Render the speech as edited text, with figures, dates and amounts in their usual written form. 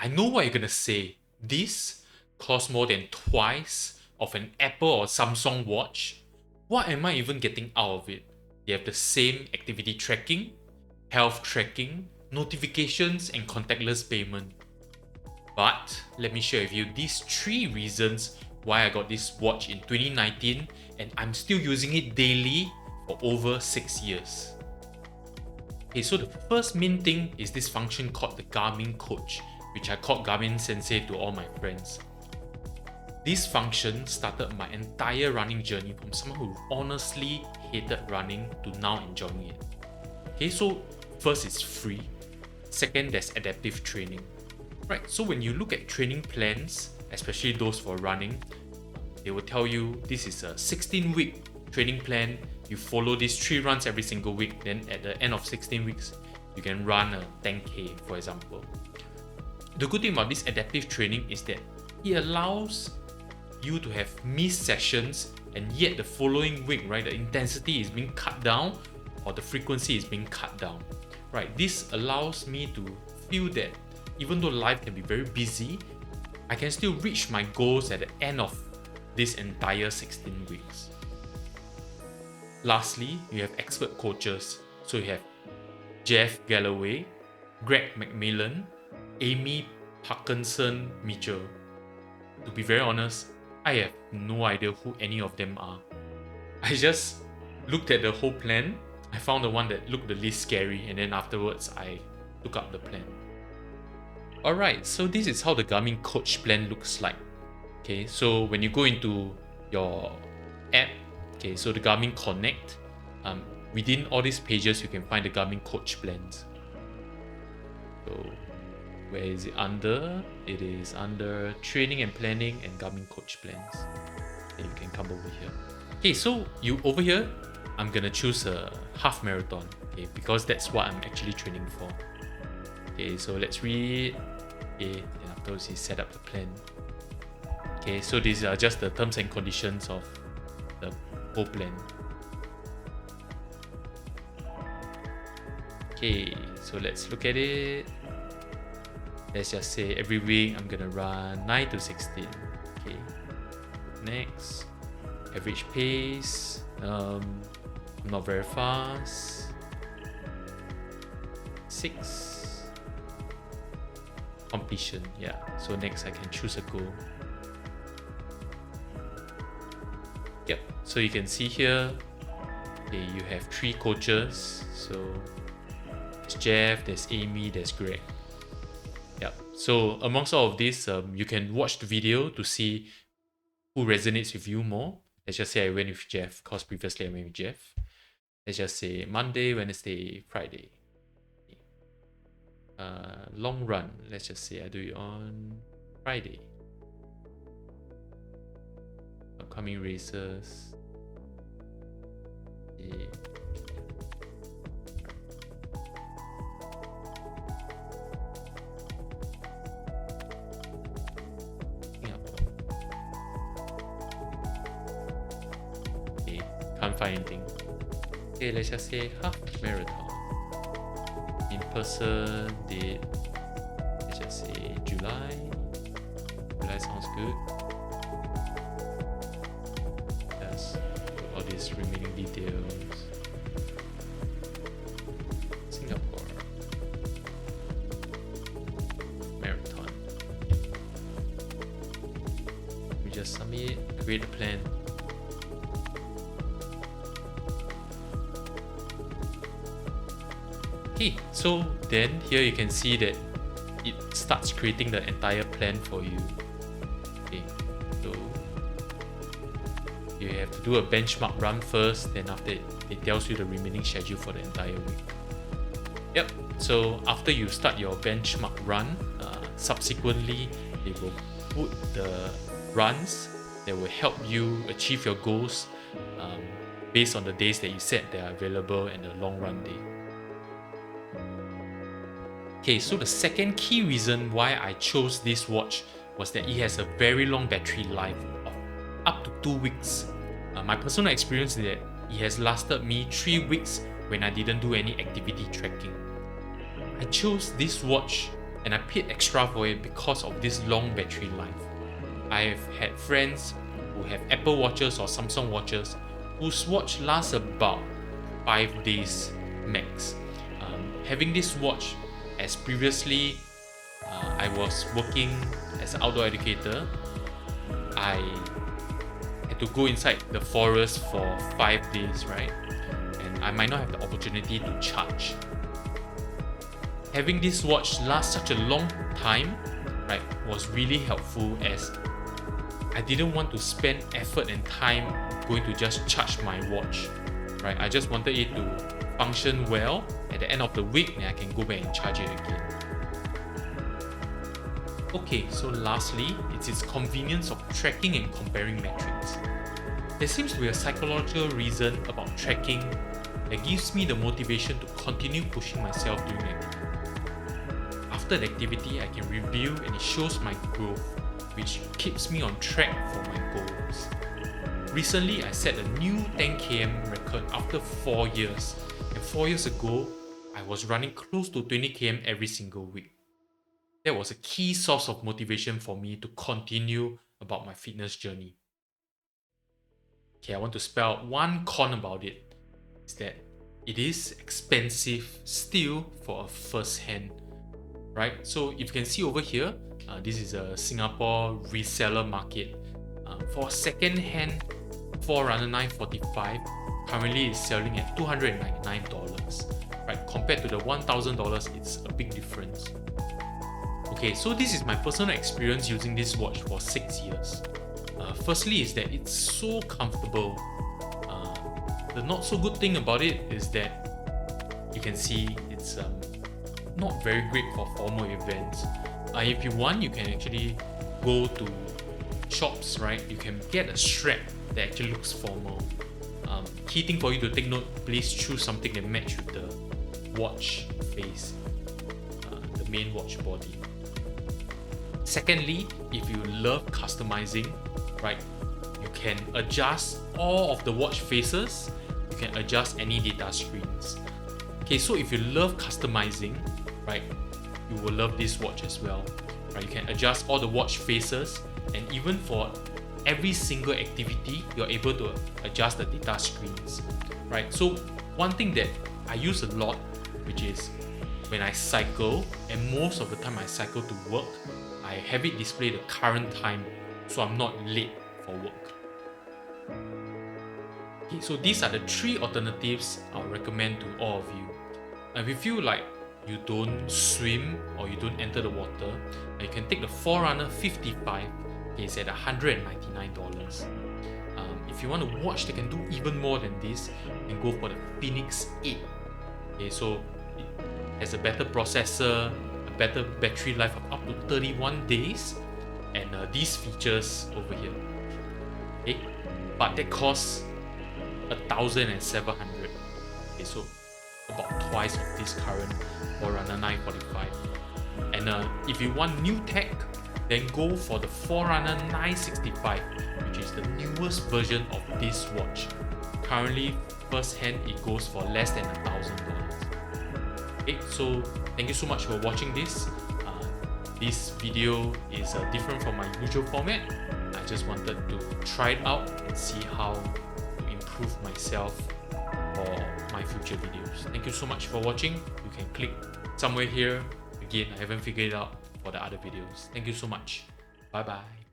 I know what you're gonna say. This costs more than twice of an Apple or Samsung watch. What am I even getting out of it? They have the same activity tracking, health tracking, notifications, and contactless payment. But let me share with you these 3 reasons why I got this watch in 2019 and I'm still using it daily for over 6 years. Okay, so the first main thing is this function called the Garmin Coach, which I called Garmin Sensei to all my friends. This function started my entire running journey from someone who honestly hated running to now enjoying it. Okay, so first it's free. Second, there's adaptive training. Right, so when you look at training plans, especially those for running, they will tell you this is a 16-week training plan. You follow these 3 runs every single week. Then at the end of 16 weeks, you can run a 10K, for example. The good thing about this adaptive training is that it allows you to have missed sessions, and yet the following week, right, the intensity is being cut down or the frequency is being cut down. Right, this allows me to feel that even though life can be very busy, I can still reach my goals at the end of this entire 16 weeks. Lastly, you have expert coaches. So you have Jeff Galloway, Greg McMillan, Amy Parkinson Mitchell. To be very honest, I have no idea who any of them are. I just looked at the whole plan. I found the one that looked the least scary, and then afterwards I took up the plan. Alright, so this is how the Garmin Coach plan looks like. Okay, so when you go into your app, okay, so the Garmin Connect, within all these pages you can find the Garmin Coach plans. So where is it under? It is under Training and Planning and Garmin Coach plans. And you can come over here. Okay, so you over here, I'm gonna choose a half marathon, okay, because that's what I'm actually training for. Okay, so let's read. Okay, and afterwards you set up the plan. Okay, so these are just the terms and conditions of the whole plan. Okay, so let's look at it. Let's just say every week I'm gonna run 9 to 16. Okay, next, average pace. Not very fast. 6. Completion, yeah. So next I can choose a goal. Yep, so you can see here, okay, you have 3 coaches. So there's Jeff, there's Amy, there's Greg. Yep, so amongst all of this, you can watch the video to see who resonates with you more. Let's just say I went with Jeff, because previously I went with Jeff. Let's just say Monday, Wednesday, Friday. Long run, let's just say I do it on Friday. Upcoming races. Okay. Okay, can't find anything. Okay, let's just say half marathon. In person date, let's just say July. July sounds good. Just all these remaining details. Singapore marathon. We just submit, create a plan. Okay, so then here you can see that it starts creating the entire plan for you. Okay, so you have to do a benchmark run first, then after it tells you the remaining schedule for the entire week. Yep, so after you start your benchmark run, subsequently they will put the runs that will help you achieve your goals based on the days that you set that are available and the long run day. Okay, so the second key reason why I chose this watch was that it has a very long battery life of up to 2 weeks. My personal experience is that it has lasted me 3 weeks when I didn't do any activity tracking. I chose this watch and I paid extra for it because of this long battery life. I've had friends who have Apple watches or Samsung watches whose watch lasts about 5 days max. Having this watch, as previously I was working as an outdoor educator, I had to go inside the forest for 5 days, right? And I might not have the opportunity to charge. Having this watch last such a long time, right, was really helpful, as I didn't want to spend effort and time going to just charge my watch, right? I just wanted it to function well at the end of the week, and I can go back and charge it again. Okay, so lastly, it's its convenience of tracking and comparing metrics. There seems to be a psychological reason about tracking that gives me the motivation to continue pushing myself during the activity. After the activity, I can review and it shows my growth, which keeps me on track for my goals. Recently, I set a new 10 km record after 4 years, and 4 years ago, I was running close to 20 km every single week. That was a key source of motivation for me to continue about my fitness journey. Okay, I want to spell out one con about it, is that it is expensive still for a first hand, right? So if you can see over here, this is a Singapore reseller market. For a second hand Forerunner 945, currently is selling at $299, right? Compared to the $1,000, it's a big difference. Okay, so this is my personal experience using this watch for 6 years. Firstly is that it's so comfortable. The not so good thing about it is that you can see it's not very great for formal events. If you want, you can actually go to shops, right? You can get a strap that actually looks formal. Key thing for you to take note, please choose something that match with the watch face, the main watch body. Secondly, if you love customizing, right, you can adjust all of the watch faces. You can adjust any data screens. Okay, so if you love customizing, right, you will love this watch as well. Right, you can adjust all the watch faces, and even for every single activity, you're able to adjust the data screens. Right, so one thing that I use a lot, which is when I cycle, and most of the time I cycle to work, I have it display the current time so I'm not late for work. Okay, so these are the 3 alternatives I'll recommend to all of you. If you feel like you don't swim or you don't enter the water, you can take the Forerunner 55. Okay, it's at $199. If you want a watch that can do even more than this, you can go for the Phoenix 8. Okay, so it has a better processor, better battery life of up to 31 days, and these features over here. Okay, but that costs $1,700. Okay, so about twice of this current Forerunner 945. And if you want new tech, then go for the Forerunner 965, which is the newest version of this watch. Currently, first hand, it goes for less than $1,000. Okay, so thank you so much for watching this. This video is different from my usual format. I just wanted to try it out and see how to improve myself for my future videos. Thank you so much for watching. You can click somewhere here. Again, I haven't figured it out for the other videos. Thank you so much. Bye bye.